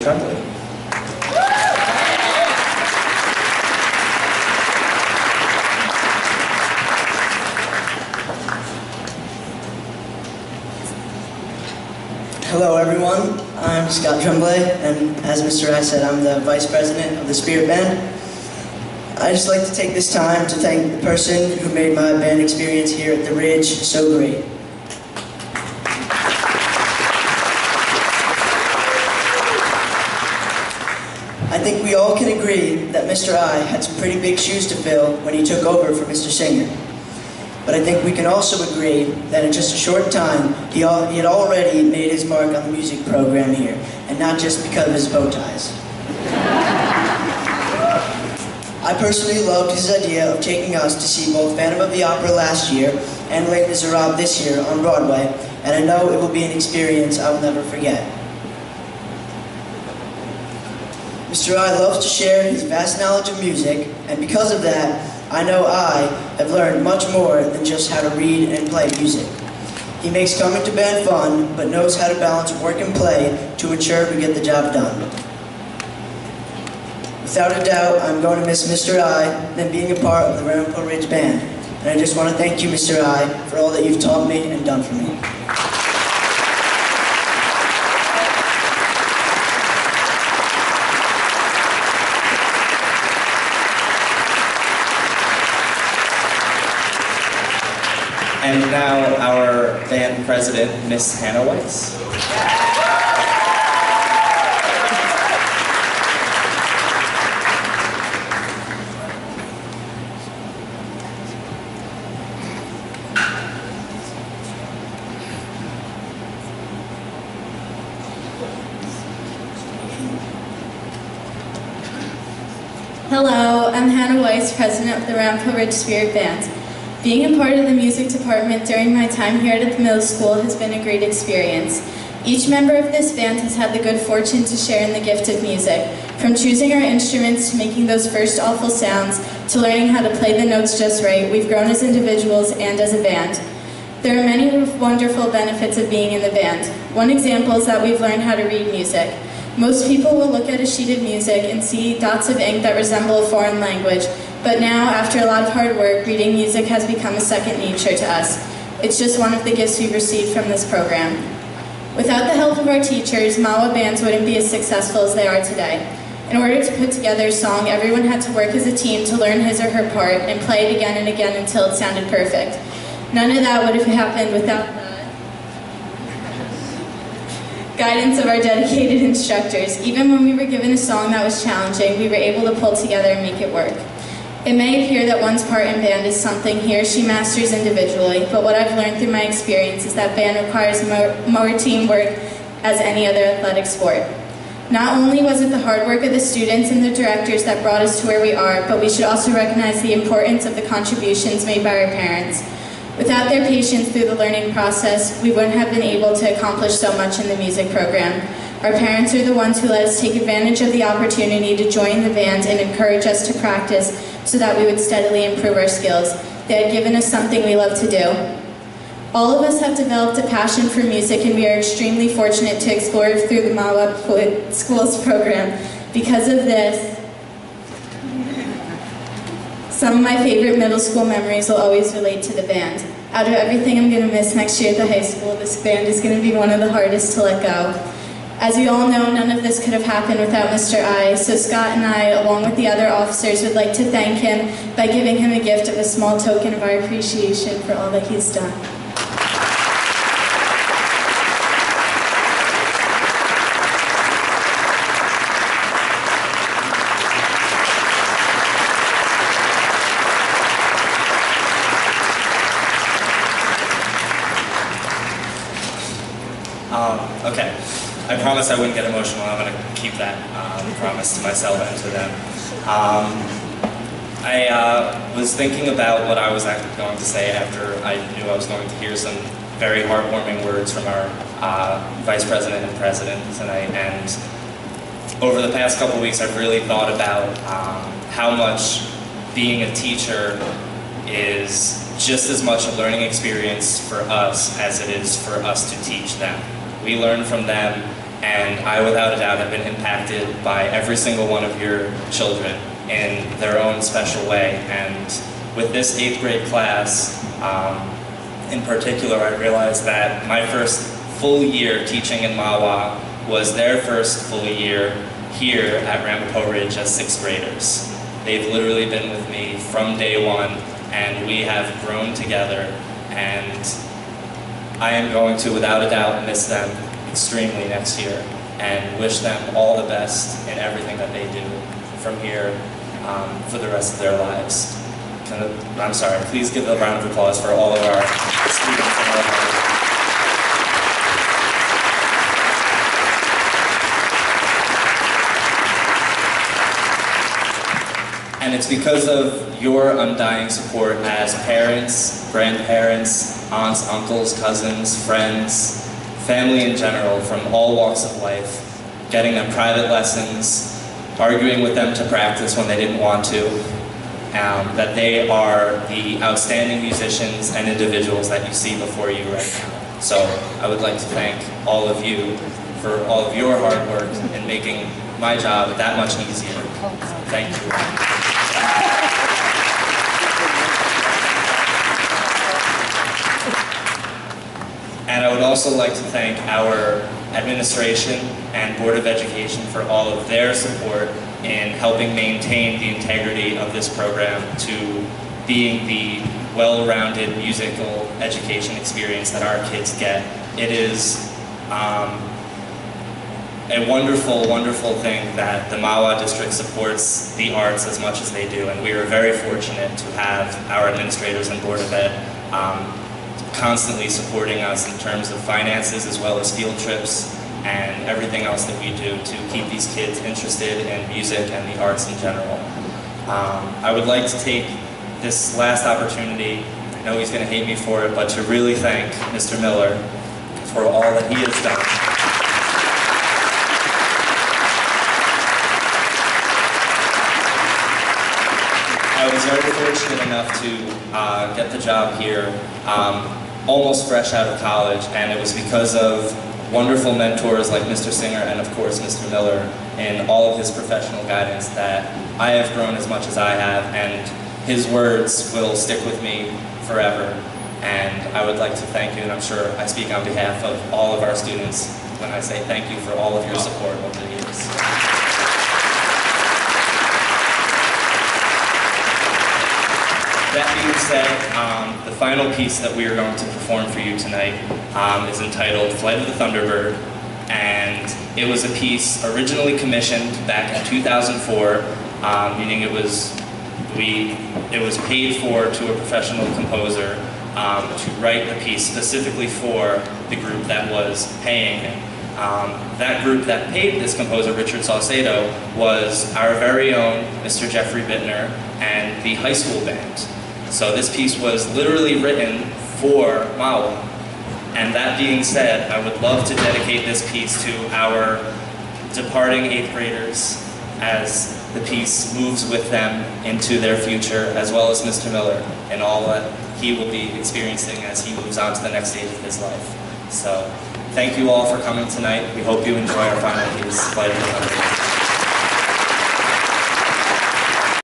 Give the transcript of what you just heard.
Tremblay. Hello everyone, I'm Scott Tremblay, and as Mr. I said, I'm the Vice President of the Spirit Band. I'd just like to take this time to thank the person who made my band experience here at the Ridge so great. I think we all can agree that Mr. I had some pretty big shoes to fill when he took over for Mr. Singer. But I think we can also agree that in just a short time, he had already made his mark on the music program here, and not just because of his bow ties. I personally loved his idea of taking us to see both Phantom of the Opera last year and Les Miserables this year on Broadway, and I know it will be an experience I will never forget. Mr. I loves to share his vast knowledge of music, and because of that, I know I have learned much more than just how to read and play music. He makes coming to band fun, but knows how to balance work and play to ensure we get the job done. Without a doubt, I'm going to miss Mr. I and being a part of the Ramapo Ridge Band. And I just want to thank you, Mr. I, for all that you've taught me and done for me. And now our band president, Miss Hannah Weiss. Hello, I'm Hannah Weiss, president of the Ramapo Ridge Spirit Band. Being a part of the music department during my time here at the middle school has been a great experience. Each member of this band has had the good fortune to share in the gift of music, from choosing our instruments to making those first awful sounds to learning how to play the notes just right. We've grown as individuals and as a band. There are many wonderful benefits of being in the band. One example is that we've learned how to read music. Most people will look at a sheet of music and see dots of ink that resemble a foreign language, but now, after a lot of hard work, reading music has become a second nature to us. It's just one of the gifts we've received from this program. Without the help of our teachers, MAWA bands wouldn't be as successful as they are today. In order to put together a song, everyone had to work as a team to learn his or her part and play it again and again until it sounded perfect. None of that would have happened without the guidance of our dedicated instructors. Even when we were given a song that was challenging, we were able to pull together and make it work. It may appear that one's part in band is something he or she masters individually, but what I've learned through my experience is that band requires more teamwork as any other athletic sport. Not only was it the hard work of the students and the directors that brought us to where we are, but we should also recognize the importance of the contributions made by our parents. Without their patience through the learning process, we wouldn't have been able to accomplish so much in the music program. Our parents are the ones who let us take advantage of the opportunity to join the band and encourage us to practice so that we would steadily improve our skills. They had given us something we love to do. All of us have developed a passion for music, and we are extremely fortunate to explore it through the MAWA Schools program. Because of this, some of my favorite middle school memories will always relate to the band. Out of everything I'm going to miss next year at the high school, this band is going to be one of the hardest to let go. As we all know, none of this could have happened without Mr. I, so Scott and I, along with the other officers, would like to thank him by giving him a gift of a small token of our appreciation for all that he's done. Okay, I promised I wouldn't get emotional. I'm going to keep that promise to myself and to them. I was thinking about what I was actually going to say after I knew I was going to hear some very heartwarming words from our vice president and president tonight. And over the past couple weeks, I've really thought about how much being a teacher is just as much a learning experience for us as it is for us to teach them. We learn from them And I, without a doubt, have been impacted by every single one of your children in their own special way. And with this 8th grade class, in particular, I realized that my first full year teaching in Mahwah was their first full year here at Ramapo Ridge as 6th graders. They've literally been with me from day one, and we have grown together, and I am going to, without a doubt, miss them extremely next year, and wish them all the best in everything that they do from here for the rest of their lives. I'm sorry, please give a round of applause for all of our students and all of our... And it's because of your undying support as parents, grandparents, aunts, uncles, cousins, friends, family in general, from all walks of life, getting them private lessons, arguing with them to practice when they didn't want to, that they are the outstanding musicians and individuals that you see before you right now. So I would like to thank all of you for all of your hard work in making my job that much easier. Thank you. And I would also like to thank our administration and Board of Education for all of their support in helping maintain the integrity of this program to being the well-rounded musical education experience that our kids get. It is a wonderful, wonderful thing that the Mahwah district supports the arts as much as they do, and we are very fortunate to have our administrators and Board of Ed constantly supporting us in terms of finances as well as field trips and everything else that we do to keep these kids interested in music and the arts in general. I would like to take this last opportunity, I know he's going to hate me for it, but to really thank Mr. Miller for all that he has done. I was very fortunate enough to get the job here almost fresh out of college, and it was because of wonderful mentors like Mr. Singer and of course Mr. Miller in all of his professional guidance that I have grown as much as I have, and his words will stick with me forever. And I would like to thank you, and I'm sure I speak on behalf of all of our students when I say thank you for all of your support over the years. That being said, the final piece that we are going to perform for you tonight is entitled Flight of the Thunderbird, and it was a piece originally commissioned back in 2004, meaning it was paid for to a professional composer to write the piece specifically for the group that was paying him. That group that paid this composer, Richard Saucedo, was our very own Mr. Jeffrey Bittner and the high school band. So this piece was literally written for Mahwah. And that being said, I would love to dedicate this piece to our departing 8th graders as the piece moves with them into their future, as well as Mr. Miller and all that he will be experiencing as he moves on to the next stage of his life. So thank you all for coming tonight. We hope you enjoy our final piece, Flight of the Thunderbird.